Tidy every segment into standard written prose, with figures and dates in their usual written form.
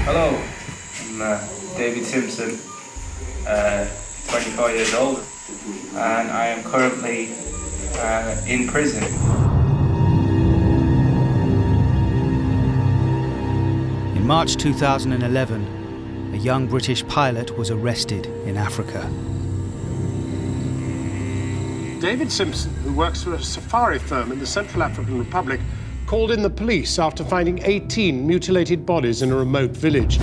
Hello, I'm David Simpson, 24 years old, and I am currently in prison. In March 2011, a young British pilot was arrested in Africa. David Simpson, who works for a safari firm in the Central African Republic, called in the police after finding 18 mutilated bodies in a remote village.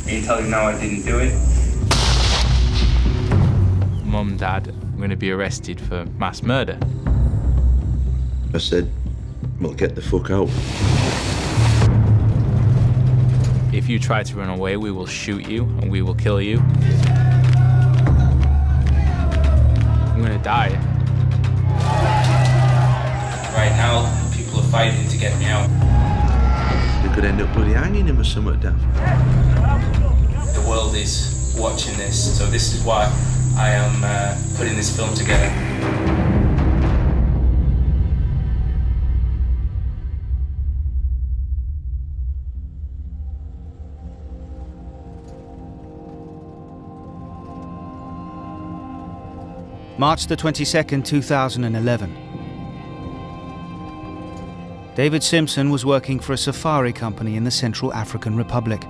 Can you tell him now I didn't do it? Mum, Dad, I'm going to be arrested for mass murder. I said, well, get the fuck out. If you try to run away, we will shoot you and we will kill you. I'm going to die. Right now, people are fighting to get me out. They could end up bloody hanging him or something, Dav. The world is watching this, so this is why I am putting this film together. March the 22nd, 2011. David Simpson was working for a safari company in the Central African Republic.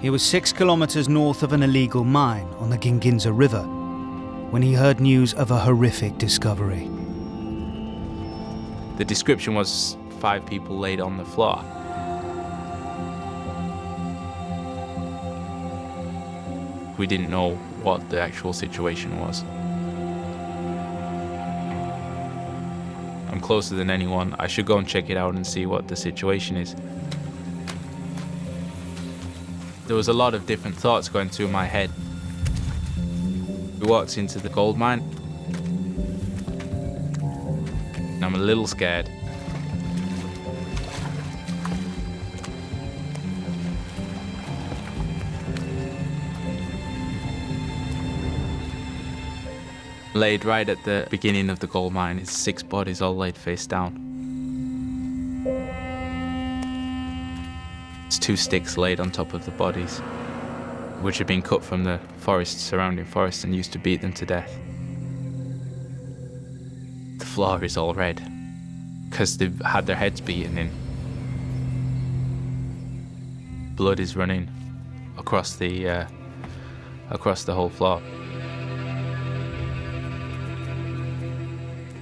He was 6 kilometers north of an illegal mine on the Ginginza River when he heard news of a horrific discovery. The description was 5 people laid on the floor. We didn't know what the actual situation was. I'm closer than anyone. I should go and check it out and see what the situation is. There was a lot of different thoughts going through my head. We walked into the gold mine. And I'm a little scared. Laid right at the beginning of the gold mine is 6 bodies all laid face down. It's 2 sticks laid on top of the bodies, which had been cut from the surrounding forest and used to beat them to death. The floor is all red, because they've had their heads beaten in. Blood is running across the whole floor.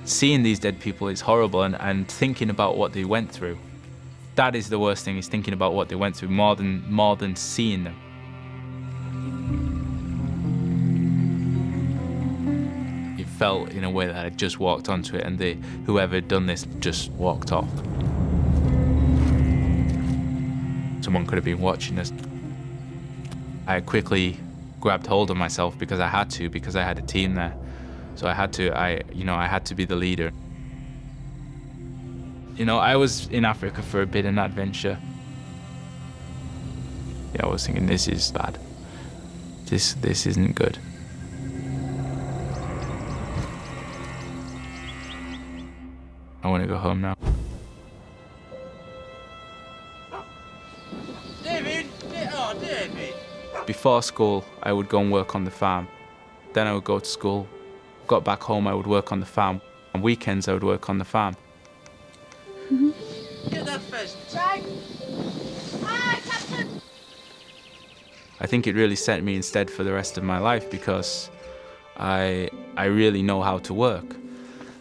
Seeing these dead people is horrible, and thinking about what they went through. That is the worst thing, is thinking about what they went through more than seeing them. It felt in a way that I just walked onto it and whoever had done this just walked off. Someone could have been watching us. I quickly grabbed hold of myself because I had a team there. So I had to be the leader. I was in Africa for a bit of an adventure. Yeah, I was thinking, this is bad. This isn't good. I want to go home now. David! Oh, David! Before school, I would go and work on the farm. Then I would go to school. Got back home, I would work on the farm. On weekends, I would work on the farm. Get that pheasant. Captain! I think it really set me instead for the rest of my life because I really know how to work.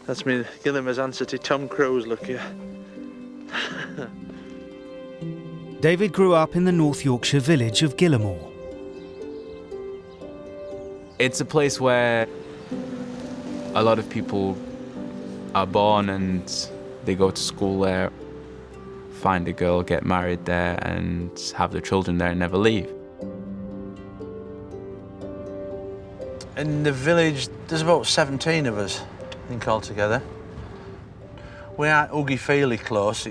That's me, Gillamoor's answer to Tom Cruise, look here. David grew up in the North Yorkshire village of Gillamoor. It's a place where a lot of people are born and they go to school there, find a girl, get married there and have their children there and never leave. In the village, there's about 17 of us, I think, altogether. We aren't huggy-feely close,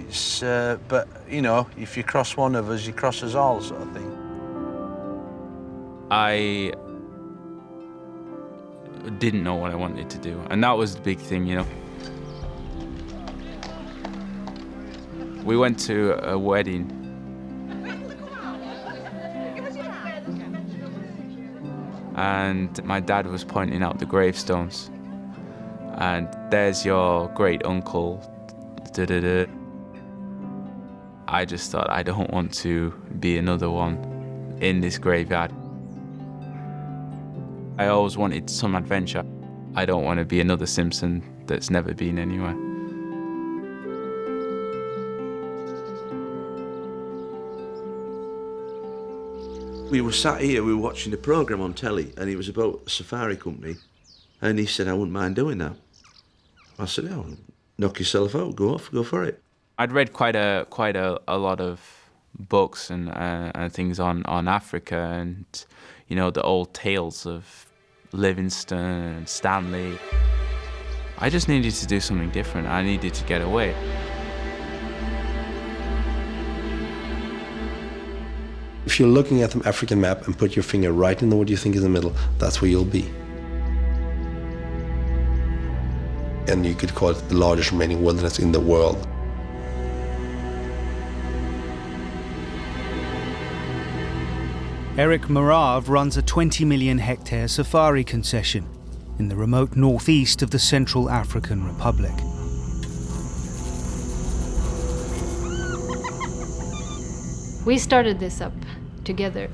but, if you cross one of us, you cross us all, sort of thing. I didn't know what I wanted to do, and that was the big thing, We went to a wedding. And my dad was pointing out the gravestones. And there's your great uncle. Da-da-da. I just thought, I don't want to be another one in this graveyard. I always wanted some adventure. I don't want to be another Simpson that's never been anywhere. We were sat here, we were watching a programme on telly, and it was about a safari company, and he said, I wouldn't mind doing that. I said, oh, knock yourself out, go for it. I'd read quite a lot of books and things on Africa, and you know, the old tales of Livingstone and Stanley. I just needed to do something different. I needed to get away. If you're looking at the African map and put your finger right in what you think is the middle, that's where you'll be. And you could call it the largest remaining wilderness in the world. Erik Mararv runs a 20 million hectare safari concession in the remote northeast of the Central African Republic. We started this up together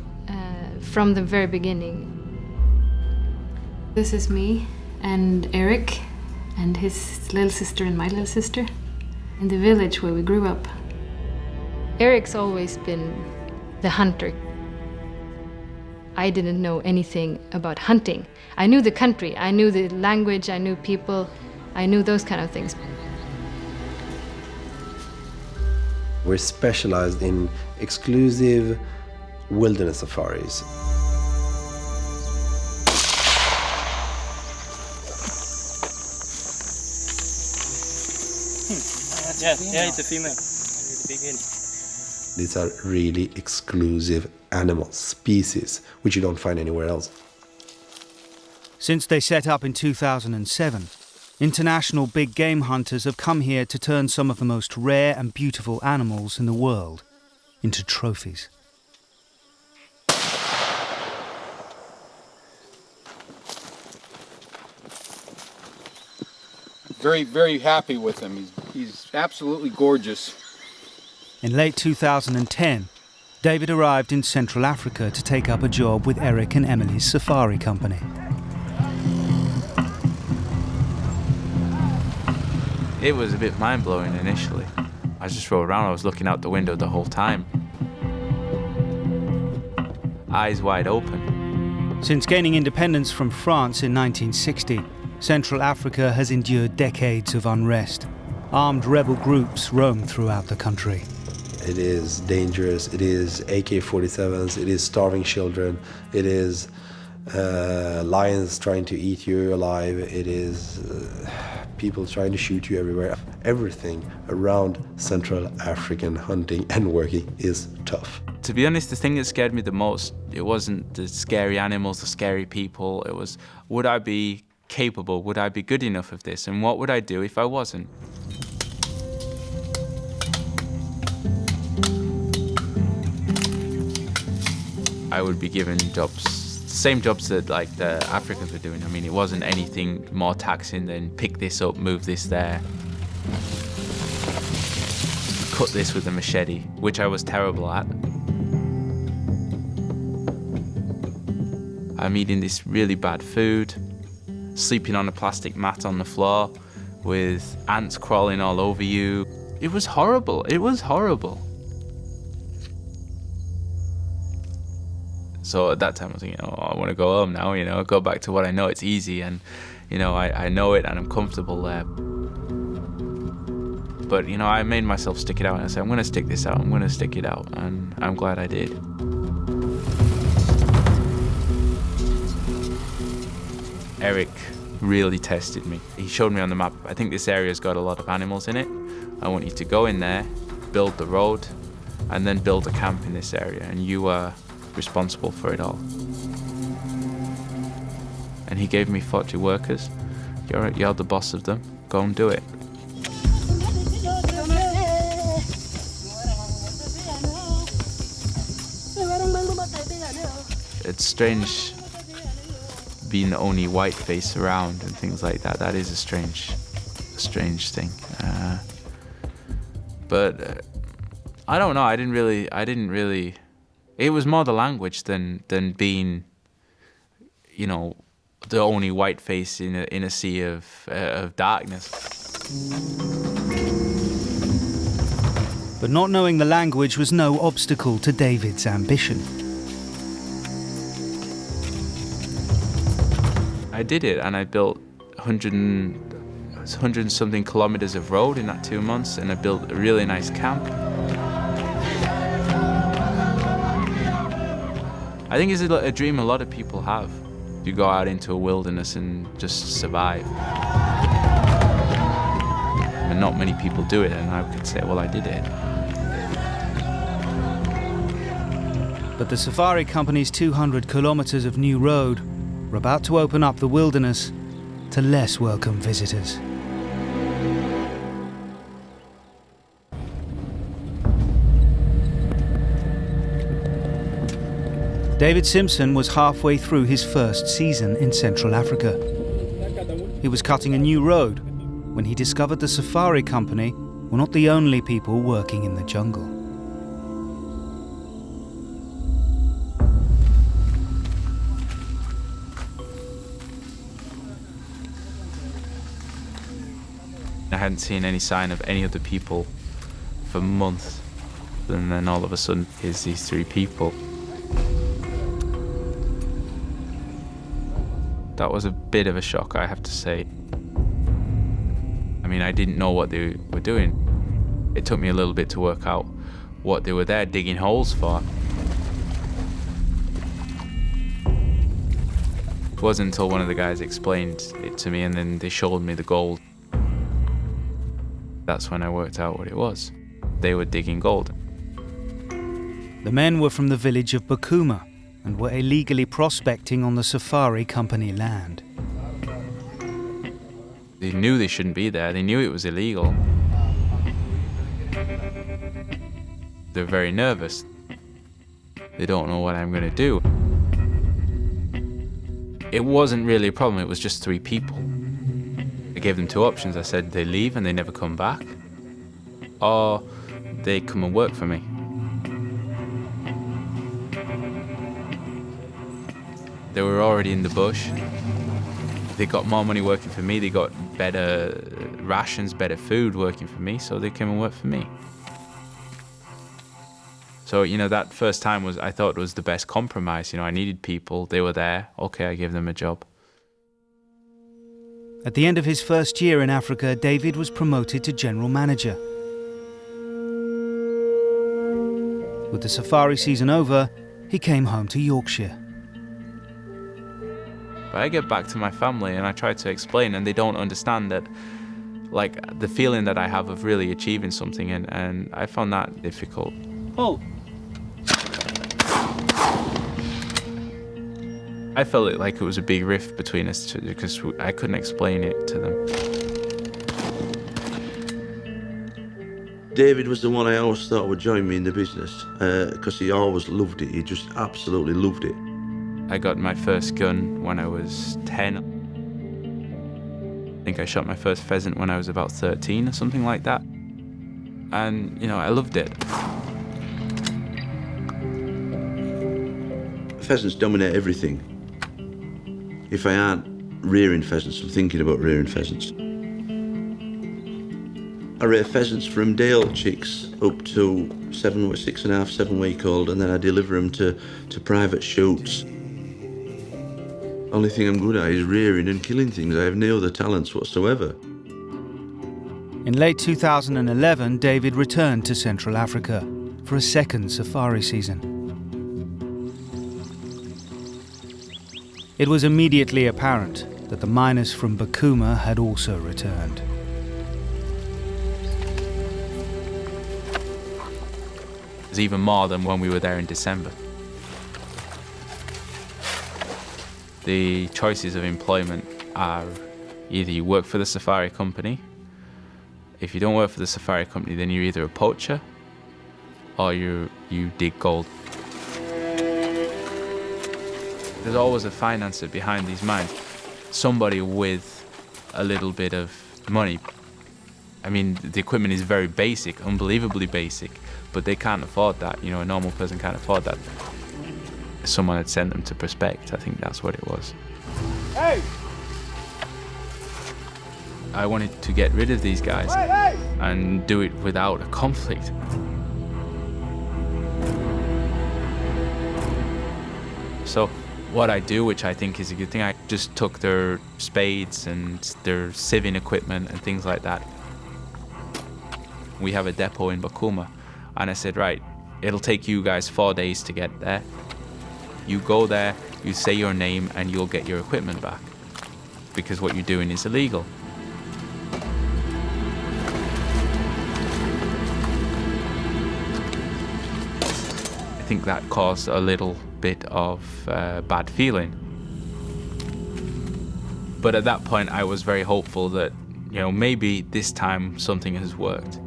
from the very beginning. This is me and Erik and his little sister and my little sister in the village where we grew up. Erik's always been the hunter. I didn't know anything about hunting. I knew the country, I knew the language, I knew people, I knew those kind of things. We're specialized in exclusive wilderness safaris. Yeah, it's a female. These are really exclusive animals, species, which you don't find anywhere else. Since they set up in 2007, international big game hunters have come here to turn some of the most rare and beautiful animals in the world into trophies. Very, very happy with him. He's absolutely gorgeous. In late 2010, David arrived in Central Africa to take up a job with Erik and Emily's safari company. It was a bit mind-blowing initially. I just rode around, I was looking out the window the whole time. Eyes wide open. Since gaining independence from France in 1960, Central Africa has endured decades of unrest. Armed rebel groups roam throughout the country. It is dangerous, it is AK-47s, it is starving children, it is lions trying to eat you alive, it is people trying to shoot you everywhere. Everything around Central African hunting and working is tough. To be honest, the thing that scared me the most, it wasn't the scary animals, the scary people, it was, would I be capable, would I be good enough of this, and what would I do if I wasn't? I would be given jobs, same jobs that like the Africans were doing. I mean, it wasn't anything more taxing than pick this up, move this there, cut this with a machete, which I was terrible at. I'm eating this really bad food, sleeping on a plastic mat on the floor with ants crawling all over you. It was horrible, it was horrible. So at that time I was thinking, oh, I want to go home now, you know, go back to what I know, it's easy, and you know, I know it and I'm comfortable there. But you know, I made myself stick it out, and I said, I'm going to stick this out, I'm going to stick it out, and I'm glad I did. Erik really tested me. He showed me on the map, I think this area's got a lot of animals in it. I want you to go in there, build the road, and then build a camp in this area, and you are responsible for it all. And he gave me 40 workers. You're the boss of them. Go and do it. strange being the only white face around and things like that. That is a strange thing. But I don't know. I didn't really. It was more the language than being, you know, the only white face in a sea of darkness. But not knowing the language was no obstacle to David's ambition. I did it, and I built 100 and something kilometers of road in that 2 months, and I built a really nice camp. I think it's a dream a lot of people have. You go out into a wilderness and just survive. And not many people do it, and I could say, well, I did it. But the safari company's 200 kilometers of new road were about to open up the wilderness to less welcome visitors. David Simpson was halfway through his first season in Central Africa. He was cutting a new road when he discovered the safari company were not the only people working in the jungle. I hadn't seen any sign of any other people for months, and then all of a sudden here's these 3 people. That was a bit of a shock, I have to say. I mean, I didn't know what they were doing. It took me a little bit to work out what they were there digging holes for. It wasn't until one of the guys explained it to me, and then they showed me the gold. That's when I worked out what it was. They were digging gold. The men were from the village of Bakuma and were illegally prospecting on the safari company land. They knew they shouldn't be there. They knew it was illegal. They're very nervous. They don't know what I'm going to do. It wasn't really a problem. It was just 3 people. I gave them 2 options. I said they leave and they never come back, or they come and work for me. They were already in the bush. They got more money working for me. They got better rations, better food working for me, so they came and worked for me. So, you know, that first time I thought it was the best compromise. You know, I needed people. They were there. Okay, I gave them a job. At the end of his first year in Africa, David was promoted to general manager. With the safari season over, he came home to Yorkshire. But I get back to my family and I try to explain, and they don't understand that, like, the feeling that I have of really achieving something, and I found that difficult. Oh. I felt like it was a big rift between us two because I couldn't explain it to them. David was the one I always thought would join me in the business because he always loved it. He just absolutely loved it. I got my first gun when I was 10. I think I shot my first pheasant when I was about 13 or something like that. And, you know, I loved it. Pheasants dominate everything. If I aren't rearing pheasants, I'm thinking about rearing pheasants. I rear pheasants from day-old chicks up to 6.5, 7 week old, and then I deliver them to private shoots. Only thing I'm good at is rearing and killing things. I have no other talents whatsoever. In late 2011, David returned to Central Africa for a second safari season. It was immediately apparent that the miners from Bakuma had also returned. It was even more than when we were there in December. The choices of employment are either you work for the safari company. If you don't work for the safari company, then you're either a poacher or you dig gold. There's always a financer behind these mines. Somebody with a little bit of money. I mean, the equipment is very basic, unbelievably basic, but they can't afford that. You know, a normal person can't afford that. Someone had sent them to prospect. I think that's what it was. Hey! I wanted to get rid of these guys and do it without a conflict. So what I do, which I think is a good thing, I just took their spades and their sieving equipment and things like that. We have a depot in Bakuma, and I said, right, it'll take you guys 4 days to get there. You go there, you say your name, and you'll get your equipment back, because what you're doing is illegal. I think that caused a little bit of bad feeling. But at that point, I was very hopeful that, you know, maybe this time something has worked.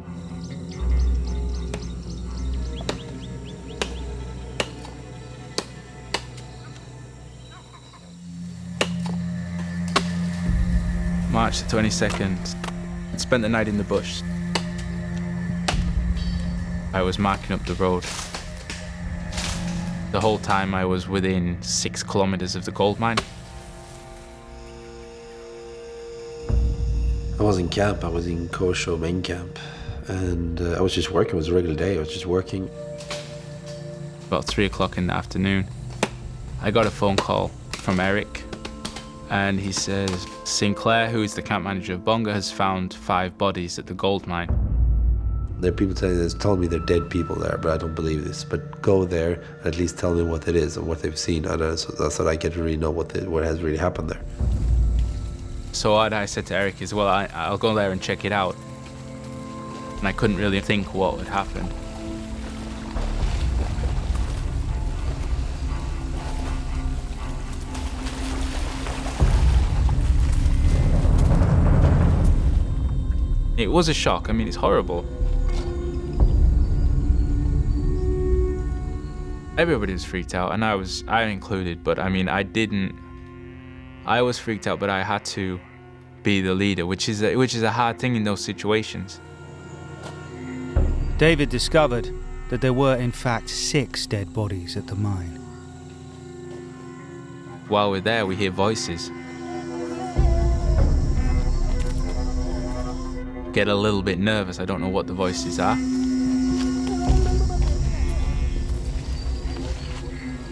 March the 22nd, I spent the night in the bush. I was marking up the road. The whole time I was within 6 kilometers of the gold mine. I was in camp, I was in Kosho main camp, and I was just working. It was a regular day, I was just working. About 3 o'clock in the afternoon, I got a phone call from Erik, and he says, Sinclair, who is the camp manager of Bonga, has found 5 bodies at the gold mine. There are people telling me there are dead people there, but I don't believe this. But go there, at least tell me what it is and what they've seen, and so that I get to really know what has really happened there. So what I said to Erik is, well, I'll go there and check it out. And I couldn't really think what would happen. It was a shock. I mean, it's horrible. Everybody was freaked out, and I included, but I mean, I was freaked out, but I had to be the leader, which is a hard thing in those situations. David discovered that there were in fact 6 dead bodies at the mine. While we're there, we hear voices. Get a little bit nervous. I don't know what the voices are.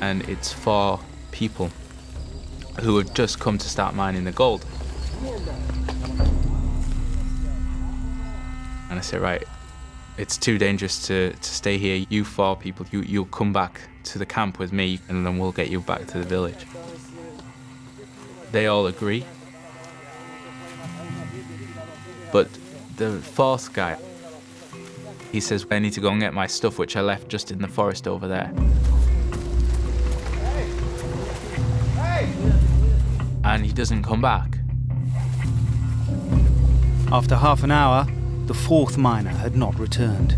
And it's 4 people who have just come to start mining the gold. And I said, right, it's too dangerous to stay here. You 4 people, you'll come back to the camp with me, and then we'll get you back to the village. They all agree. But the 4th guy, he says, I need to go and get my stuff, which I left just in the forest over there. And he doesn't come back. After half an hour, the 4th miner had not returned.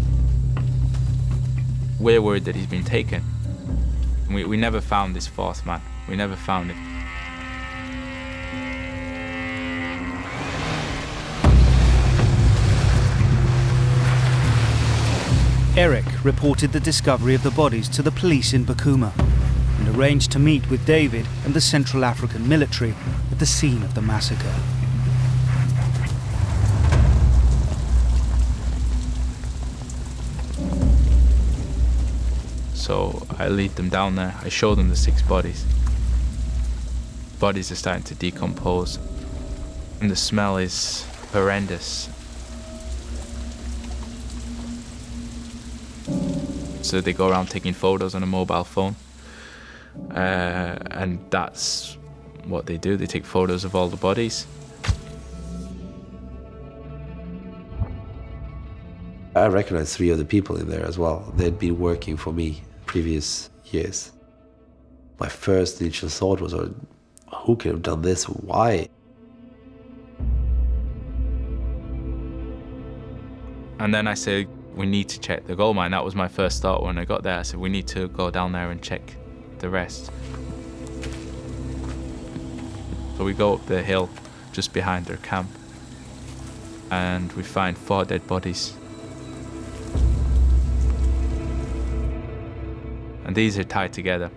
We're worried that he's been taken. We never found this 4th man. We never found him. Erik reported the discovery of the bodies to the police in Bakuma and arranged to meet with David and the Central African military at the scene of the massacre. So I lead them down there. I show them the 6 bodies. Bodies are starting to decompose, and the smell is horrendous. So they go around taking photos on a mobile phone. And that's what they do. They take photos of all the bodies. I recognized 3 of the people in there as well. They'd been working for me previous years. My first initial thought was, who could have done this? Why? And then I said, we need to check the gold mine. That was my first thought when I got there. I said, we need to go down there and check the rest. So we go up the hill just behind their camp, and we find 4 dead bodies. And these are tied together,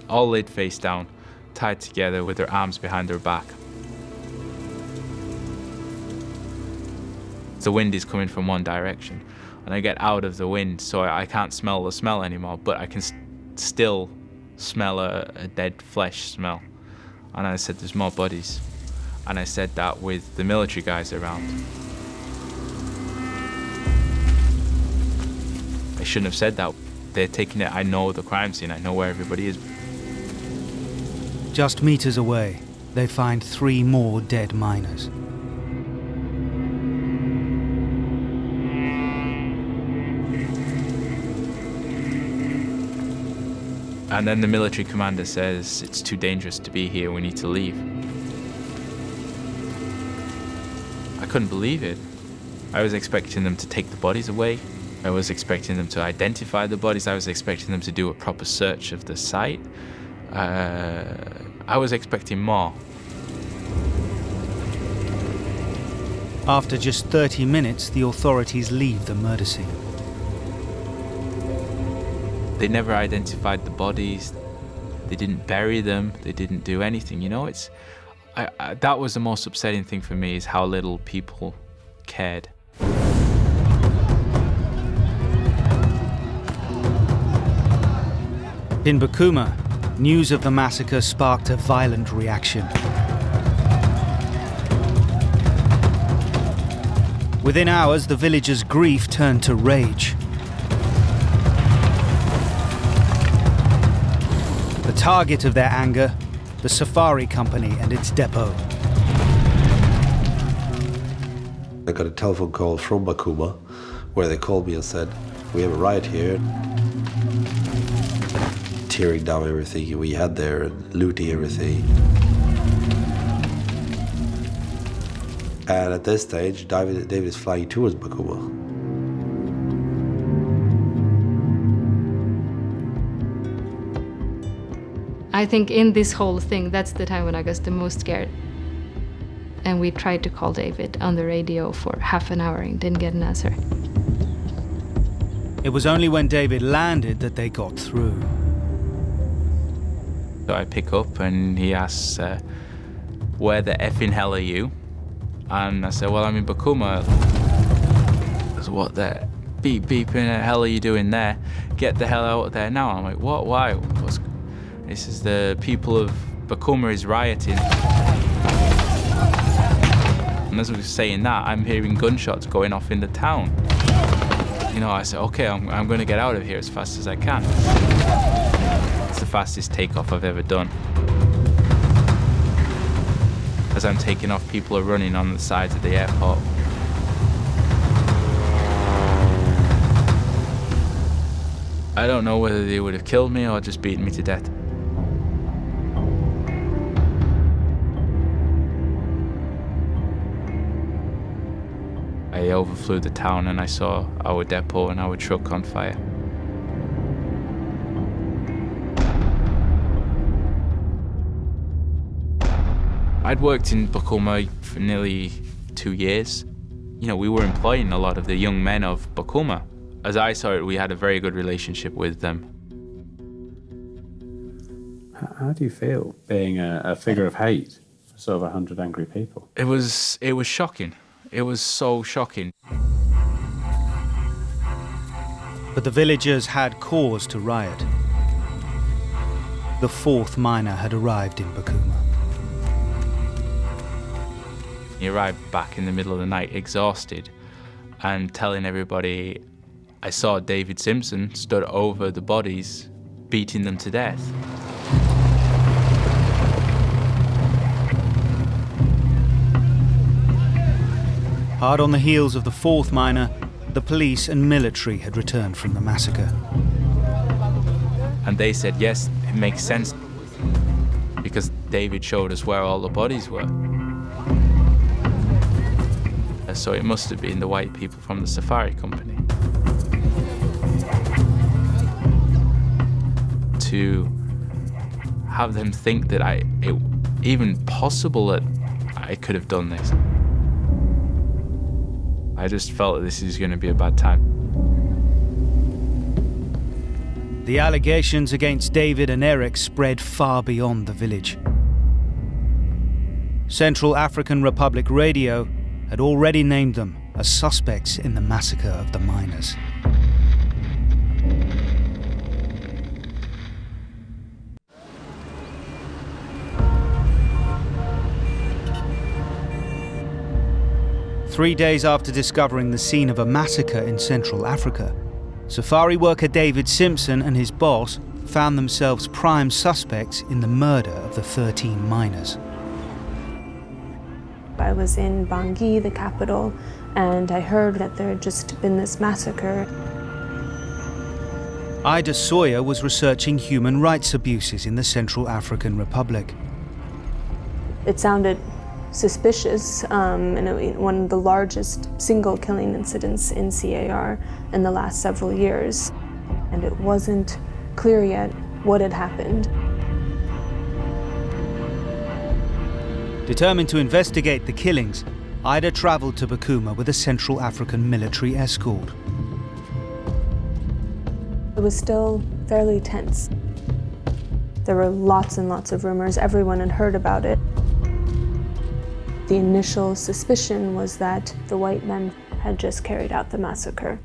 all laid face down, tied together with their arms behind their back. The wind is coming from one direction, and I get out of the wind, so I can't smell the smell anymore, but I can still smell a dead flesh smell. And I said, there's more bodies. And I said that with the military guys around. I shouldn't have said that. They're taking it, I know the crime scene, I know where everybody is. Just meters away, they find 3 more dead miners. And then the military commander says, it's too dangerous to be here, we need to leave. I couldn't believe it. I was expecting them to take the bodies away. I was expecting them to identify the bodies. I was expecting them to do a proper search of the site. I was expecting more. After just 30 minutes, the authorities leave the murder scene. They never identified the bodies. They didn't bury them. They didn't do anything. You know, that was the most upsetting thing for me, is how little people cared. In Bokuma, news of the massacre sparked a violent reaction. Within hours, the villagers' grief turned to rage. The target of their anger, the safari company and its depot. I got a telephone call from Bokuma where they called me and said, we have a riot here. Tearing down everything we had there and looting everything. And at this stage, David is flying towards Bokuma. I think in this whole thing, that's the time when I was the most scared. And we tried to call David on the radio for half an hour and didn't get an answer. It was only when David landed that they got through. So I pick up and he asks, where the effing hell are you? And I said, well, I'm in Bokuma. He goes, what the beeping the hell are you doing there? Get the hell out of there now. I'm like, what, why? He says, the people of Bokuma is rioting. And as we were saying that, I'm hearing gunshots going off in the town. You know, I said, okay, I'm going to get out of here as fast as I can. It's the fastest takeoff I've ever done. As I'm taking off, people are running on the sides of the airport. I don't know whether they would have killed me or just beaten me to death. I overflew the town and I saw our depot and our truck on fire. I'd worked in Bokuma for nearly 2 years. You know, we were employing a lot of the young men of Bokuma. As I saw it, we had a very good relationship with them. How do you feel being a figure of hate for sort of 100 angry people? It was shocking. It was so shocking. But the villagers had cause to riot. The 4th miner had arrived in Bokuma. He arrived back in the middle of the night, exhausted, and telling everybody, I saw David Simpson stood over the bodies, beating them to death. Hard on the heels of the 4th miner, the police and military had returned from the massacre. And they said, yes, it makes sense, because David showed us where all the bodies were. So it must have been the white people from the safari company. To have them think that even possible that I could have done this. I just felt that this is going to be a bad time. The allegations against David and Erik spread far beyond the village. Central African Republic Radio had already named them as suspects in the massacre of the miners. Three days after discovering the scene of a massacre in Central Africa, safari worker David Simpson and his boss found themselves prime suspects in the murder of the 13 miners. I was in Bangui, the capital, and I heard that there had just been this massacre. Ida Sawyer was researching human rights abuses in the Central African Republic. It sounded suspicious, and one of the largest single killing incidents in CAR in the last several years. And it wasn't clear yet what had happened. Determined to investigate the killings, Ida travelled to Bakuma with a Central African military escort. It was still fairly tense. There were lots and lots of rumors. Everyone had heard about it. The initial suspicion was that the white men had just carried out the massacre.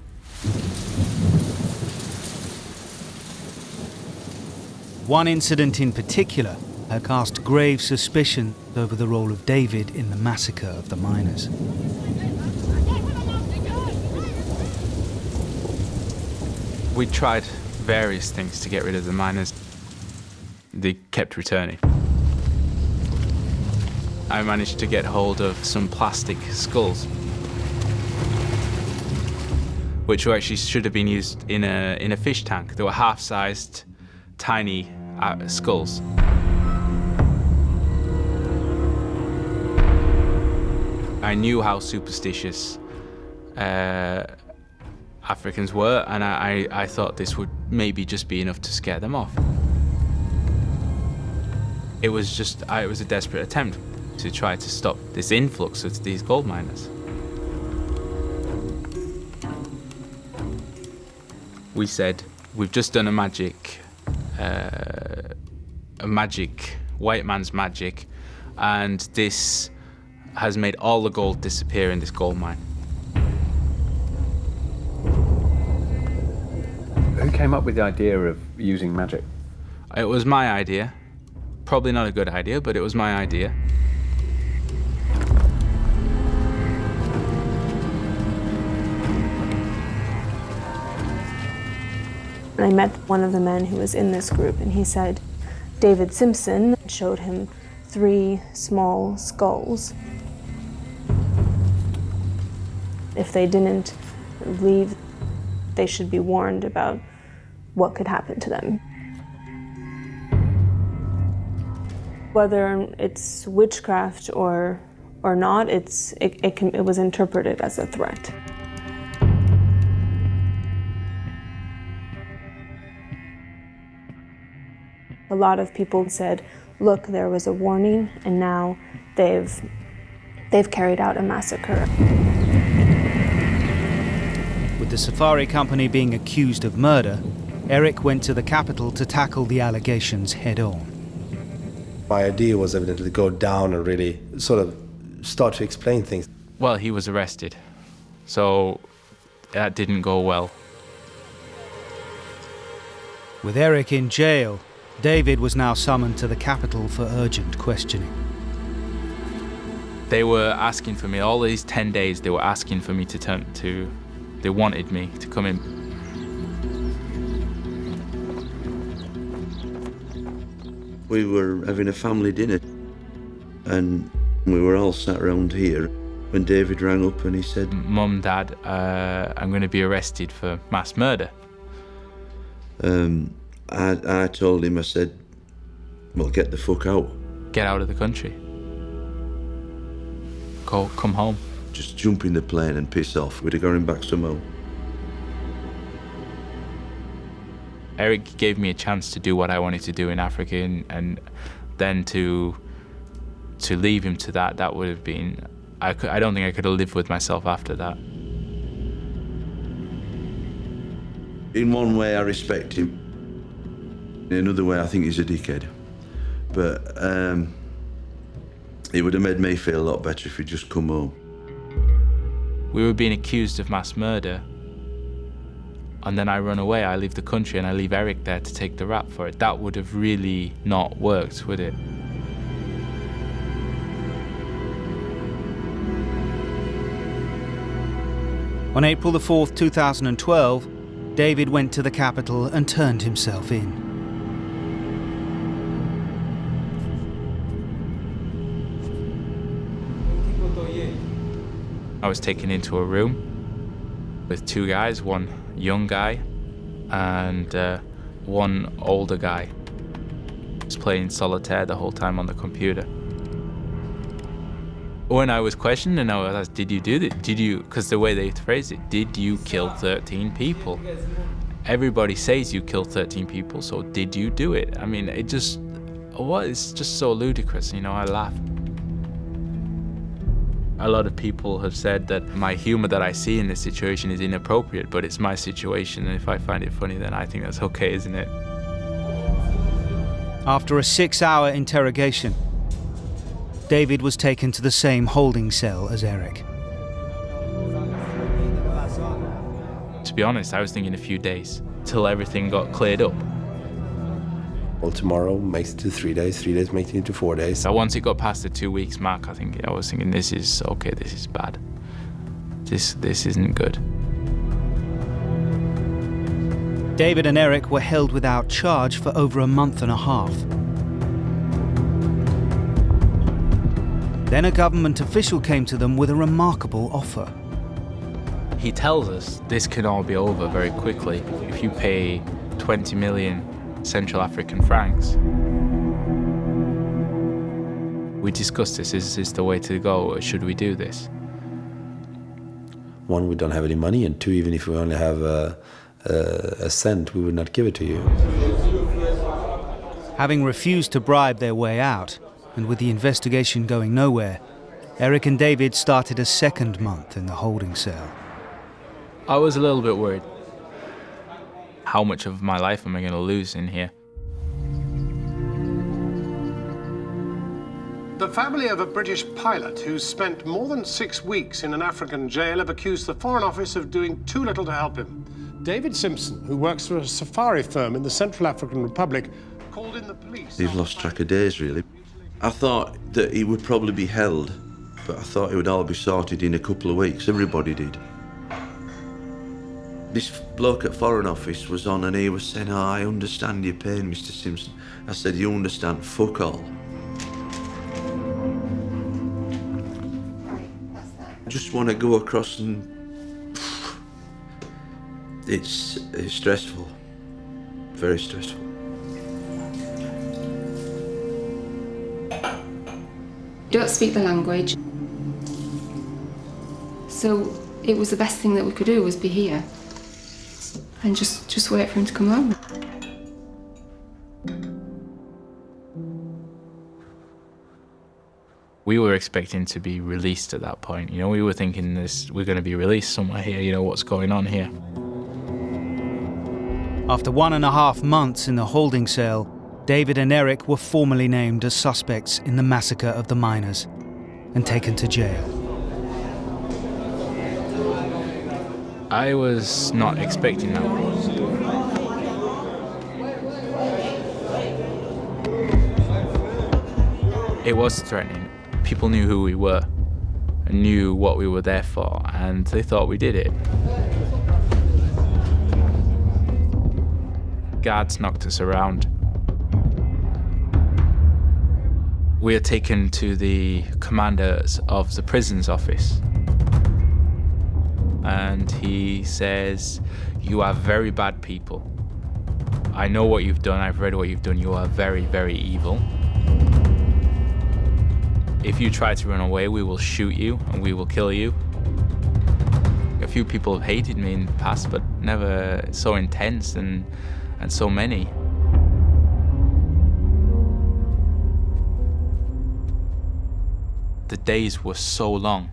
One incident in particular had cast grave suspicion over the role of David in the massacre of the miners. We tried various things to get rid of the miners. They kept returning. I managed to get hold of some plastic skulls, which were actually should have been used in a fish tank. They were half-sized, tiny skulls. I knew how superstitious Africans were, and I thought this would maybe just be enough to scare them off. It was a desperate attempt to try to stop this influx of these gold miners. We said, we've just done a white man's magic, and this has made all the gold disappear in this gold mine. Who came up with the idea of using magic? It was my idea. Probably not a good idea, but it was my idea. And I met one of the men who was in this group, and he said David Simpson showed him 3 small skulls. If they didn't leave, they should be warned about what could happen to them. Whether it's witchcraft or not, it was interpreted as a threat. A lot of people said, look, there was a warning, and now they've carried out a massacre. With the safari company being accused of murder, Erik went to the capital to tackle the allegations head-on. My idea was evidently to go down and really sort of start to explain things. Well, he was arrested, so that didn't go well. With Erik in jail, David was now summoned to the capital for urgent questioning. They were asking for me, all these 10 days, they were asking for me they wanted me to come in. We were having a family dinner, and we were all sat around here when David rang up and he said, Mum, Dad, I'm going to be arrested for mass murder. I told him, I said, well, get the fuck out. Get out of the country. Come home. Just jump in the plane and piss off. We'd have gone back somehow. Erik gave me a chance to do what I wanted to do in Africa, and then to to leave him to that would have been, I don't think I could have lived with myself after that. In one way, I respect him. In another way, I think he's a dickhead. But it would have made me feel a lot better if he'd just come home. We were being accused of mass murder, and then I run away, I leave the country, and I leave Erik there to take the rap for it. That would have really not worked, would it? On April the 4th, 2012, David went to the capital and turned himself in. I was taken into a room with two guys, one young guy and one older guy. I was playing solitaire the whole time on the computer. When I was questioned, and I was asked, did you do that? Did you, because the way they phrased it, did you kill 13 people? Everybody says you killed 13 people, so did you do it? I mean, it's just so ludicrous, you know, I laughed. A lot of people have said that my humor that I see in this situation is inappropriate, but it's my situation, and if I find it funny, then I think that's okay, isn't it? After a 6-hour interrogation, David was taken to the same holding cell as Erik. To be honest, I was thinking a few days, till everything got cleared up. Well, tomorrow makes it to 3 days, 3 days makes it into 4 days. So once it got past the 2 weeks mark, I was thinking, this is bad. This isn't good. David and Erik were held without charge for over a month and a half. Then a government official came to them with a remarkable offer. He tells us this can all be over very quickly if you pay 20 million Central African francs. We discussed this, is this the way to go, or should we do this? One, we don't have any money, and two, even if we only have a cent, we would not give it to you. Having refused to bribe their way out, and with the investigation going nowhere, Erik and David started a second month in the holding cell. I was a little bit worried. How much of my life am I going to lose in here? The family of a British pilot who's spent more than 6 weeks in an African jail have accused the Foreign Office of doing too little to help him. David Simpson, who works for a safari firm in the Central African Republic, called in the police. They've lost track of days, really. I thought that he would probably be held, but I thought it would all be sorted in a couple of weeks. Everybody did. This bloke at Foreign Office was on and he was saying, "Oh, I understand your pain, Mr. Simpson." I said, "You understand fuck all." I just want to go across and... It's stressful. Very stressful. Don't speak the language. So it was the best thing that we could do was be here and just wait for him to come home. We were expecting to be released at that point. You know, we were thinking we're going to be released somewhere here, you know, what's going on here. After 1.5 months in the holding cell, David and Erik were formally named as suspects in the massacre of the miners and taken to jail. I was not expecting that. It was threatening. People knew who we were and knew what we were there for, and they thought we did it. Guards knocked us around. We are taken to the commanders of the prisons office. And he says, "You are very bad people. I know what you've done, I've read what you've done. You are very, very evil. If you try to run away, we will shoot you and we will kill you." A few people have hated me in the past, but never so intense and so many. the days were so long.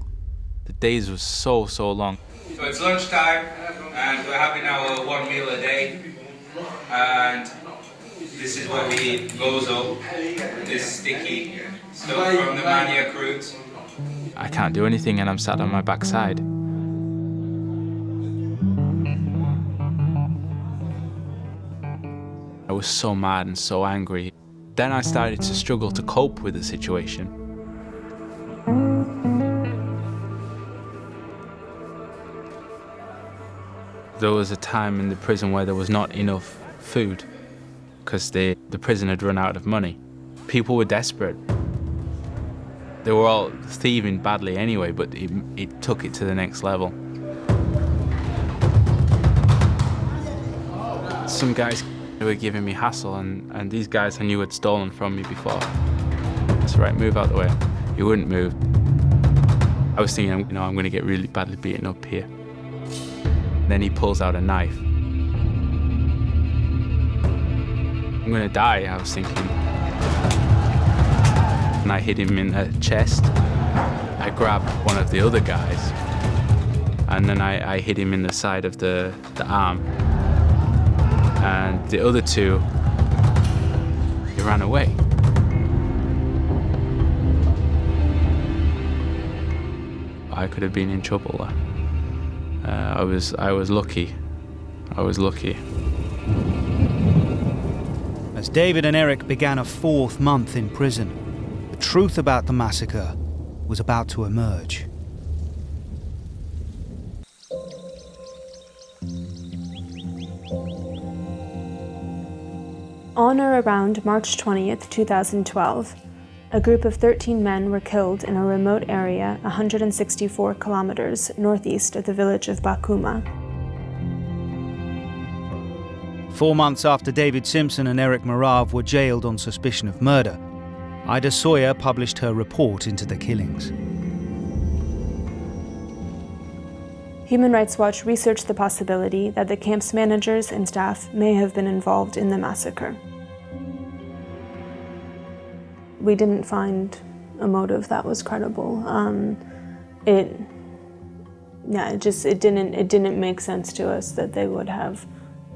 The days were so long. So it's lunchtime, and we're having our one meal a day. And this is what we eat: gozo, this sticky stuff from the manioc root. I can't do anything, and I'm sat on my backside. I was so mad and so angry. Then I started to struggle to cope with the situation. There was a time in the prison where there was not enough food because the prison had run out of money. People were desperate. They were all thieving badly anyway, but it took it to the next level. Some guys were giving me hassle, and these guys I knew had stolen from me before. That's right, move out the way. You wouldn't move. I was thinking, I'm going to get really badly beaten up here. Then he pulls out a knife. I'm going to die, I was thinking. And I hit him in the chest. I grabbed one of the other guys, and then I hit him in the side of the arm. And the other two, he ran away. I could have been in trouble there. I was lucky. I was lucky. As David and Erik began a 4th month in prison, the truth about the massacre was about to emerge. On or around March 20th, 2012, a group of 13 men were killed in a remote area 164 kilometers northeast of the village of Bakuma. 4 months after David Simpson and Erik Mararv were jailed on suspicion of murder, Ida Sawyer published her report into the killings. Human Rights Watch researched the possibility that the camp's managers and staff may have been involved in the massacre. We didn't find a motive that was credible. It didn't make sense to us that they would have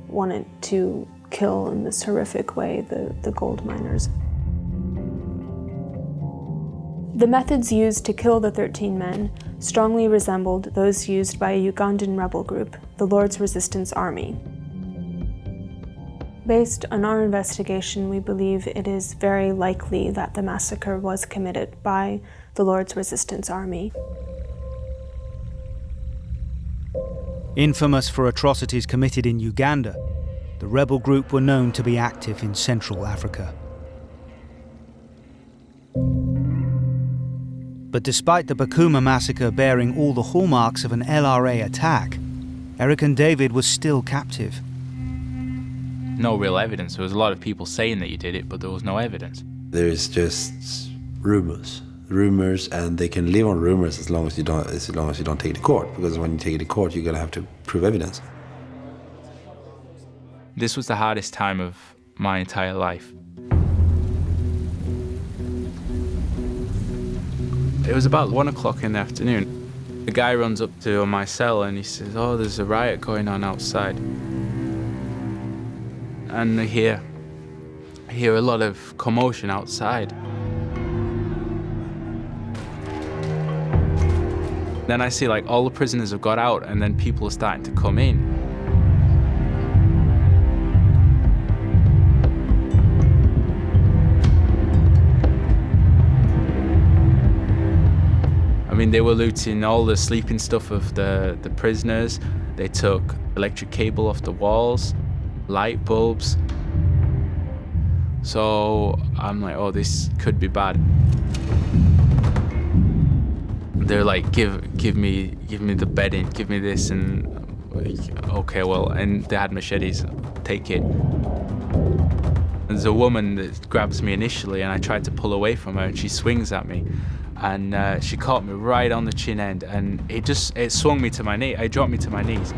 wanted to kill in this horrific way the gold miners. The methods used to kill the 13 men strongly resembled those used by a Ugandan rebel group, the Lord's Resistance Army. Based on our investigation, we believe it is very likely that the massacre was committed by the Lord's Resistance Army. Infamous for atrocities committed in Uganda, the rebel group were known to be active in Central Africa. But despite the Bakuma massacre bearing all the hallmarks of an LRA attack, Erik and David were still captive. No real evidence. There was a lot of people saying that you did it, but there was no evidence. There's just rumors, and they can live on rumors as long as you don't take it to court. Because when you take it to court, you're gonna have to prove evidence. This was the hardest time of my entire life. It was about 1 o'clock in the afternoon. The guy runs up to my cell and he says, "Oh, there's a riot going on outside." And I hear a lot of commotion outside. Then I see like all the prisoners have got out and then people are starting to come in. I mean, they were looting all the sleeping stuff of the prisoners. They took electric cable off the walls, light bulbs. So I'm like, oh, this could be bad. They're like, give me the bedding, give me this, and okay, well, and they had machetes, take it. There's a woman that grabs me initially, and I tried to pull away from her, and she swings at me. And she caught me right on the chin end, and it swung me to my knee. It dropped me to my knees.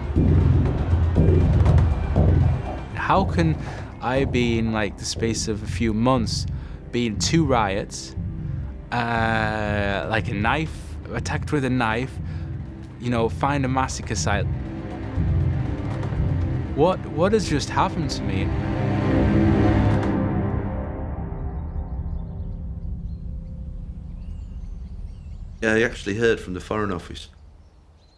How can I be in like the space of a few months, be in 2 riots, like a knife, attacked with a knife, you know, find a massacre site. What has just happened to me? Yeah, I actually heard from the Foreign Office.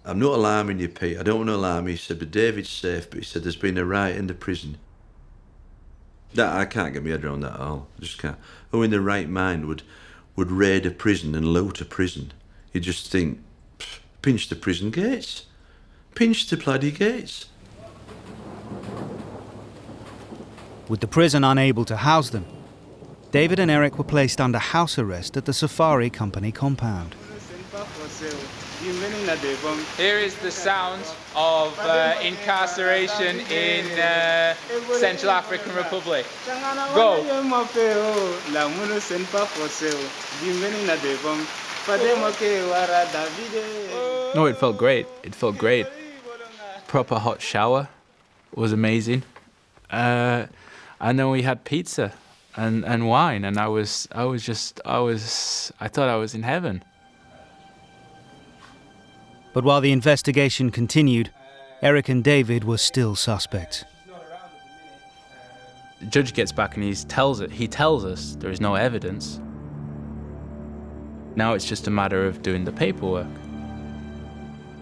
I'm not alarming you, Pete. I don't want to alarm you. He said, but David's safe. But he said there's been a riot in the prison. That I can't get my head around that at all. I just can't. Who in their right mind would raid a prison and loot a prison? You just think, pinch the prison gates. Pinch the bloody gates. With the prison unable to house them, David and Erik were placed under house arrest at the Safari Company compound. Here is the sound of incarceration in Central African Republic. Go! No, it felt great. It felt great. Proper hot shower was amazing. And then we had pizza and wine, and I thought I was in heaven. But while the investigation continued, Erik and David were still suspects. The judge gets back and he tells us there is no evidence. Now it's just a matter of doing the paperwork.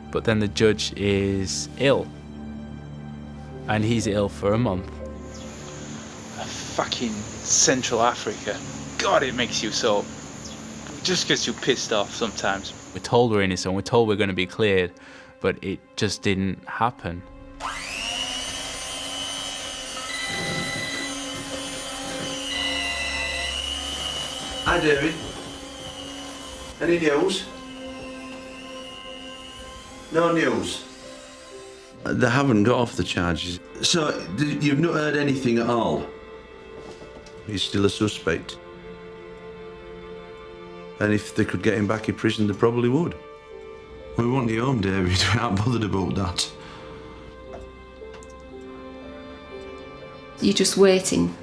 But then the judge is ill. And he's ill for a month. Fucking Central Africa. God, it makes you so... just gets you pissed off sometimes. We're told we're innocent, we're told we're going to be cleared, but it just didn't happen. Hi, David. Any news? No news. They haven't got off the charges. So, you've not heard anything at all? He's still a suspect. And if they could get him back in prison, they probably would. We want you home, David. We aren't bothered about that. You're just waiting.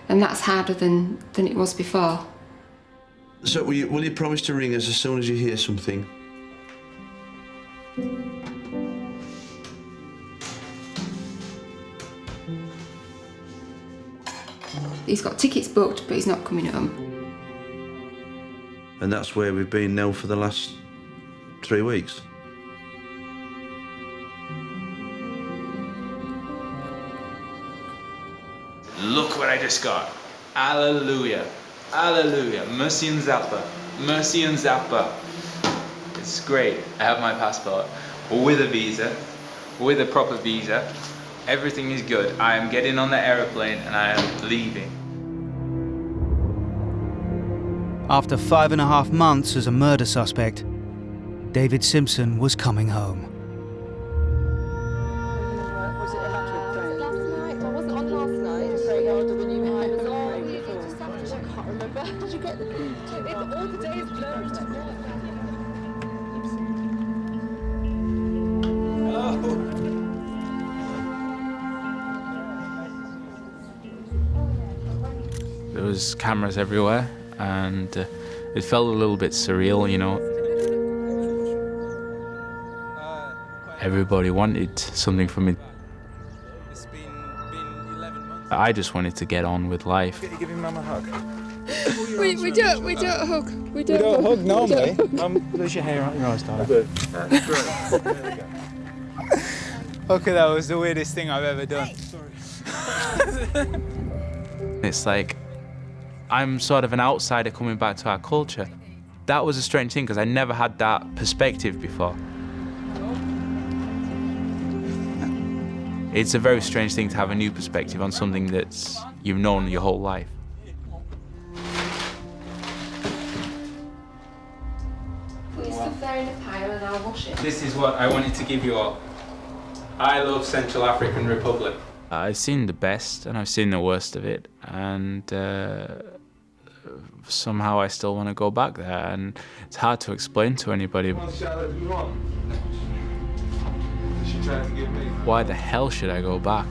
And that's harder than it was before. So, will you promise to ring us as soon as you hear something? He's got tickets booked, but he's not coming home. And that's where we've been now for the last 3 weeks. Look what I just got. Hallelujah. Hallelujah. Mercy and Zappa. Mercy and Zappa. It's great. I have my passport with a visa, with a proper visa. Everything is good. I am getting on the aeroplane and I am leaving. After 5.5 months as a murder suspect, David Simpson was coming home. Was it last night? I wasn't on last night. It's very older than you had. I can't remember. Did you get the key? All the days blurred. There was cameras everywhere, and it felt a little bit surreal, you know. Everybody wanted something from me. I just wanted to get on with life. Give your mum a hug. We don't hug. We don't hug normally. Lose your hair out your eyes, darling. Okay, that was the weirdest thing I've ever done. It's like I'm sort of an outsider coming back to our culture. That was a strange thing because I never had that perspective before. It's a very strange thing to have a new perspective on something that's you've known your whole life. Put your stuff there in the pile and I'll wash it. This is what I wanted to give you all. I love Central African Republic. I've seen the best and I've seen the worst of it, and somehow I still want to go back there, and it's hard to explain to anybody. Why the hell should I go back?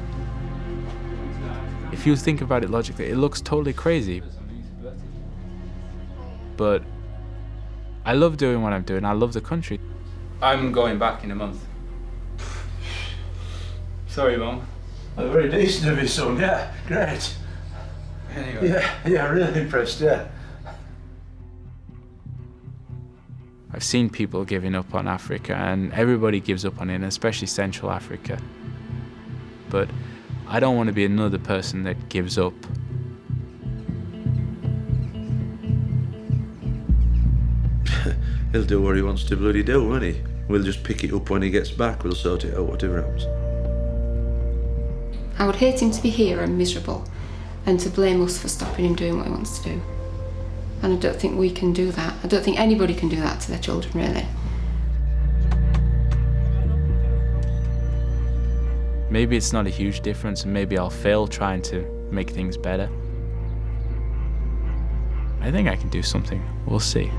If you think about it logically, it looks totally crazy. but I love doing what I'm doing. I love the country. I'm going back in a month. Sorry, Mum. Oh, very decent of you, son. Yeah, great. Anyway. Yeah, really impressed, yeah. I've seen people giving up on Africa, and everybody gives up on it, especially Central Africa. But I don't want to be another person that gives up. He'll do what he wants to bloody do, won't he? We'll just pick it up when he gets back. We'll sort it out, whatever happens. I would hate him to be here and miserable and to blame us for stopping him doing what he wants to do. And I don't think we can do that. I don't think anybody can do that to their children, really. Maybe it's not a huge difference, and maybe I'll fail trying to make things better. I think I can do something. We'll see.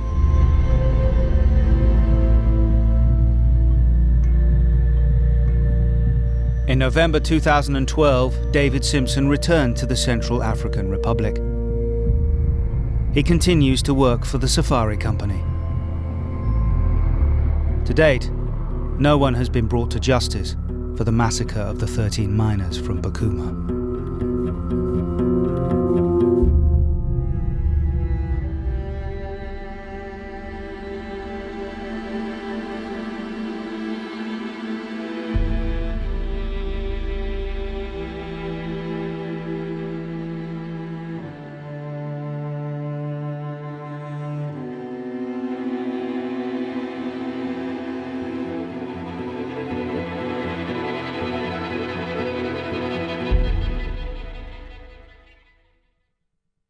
In November 2012, David Simpson returned to the Central African Republic. He continues to work for the safari company. To date, no one has been brought to justice for the massacre of the 13 miners from Bukuma.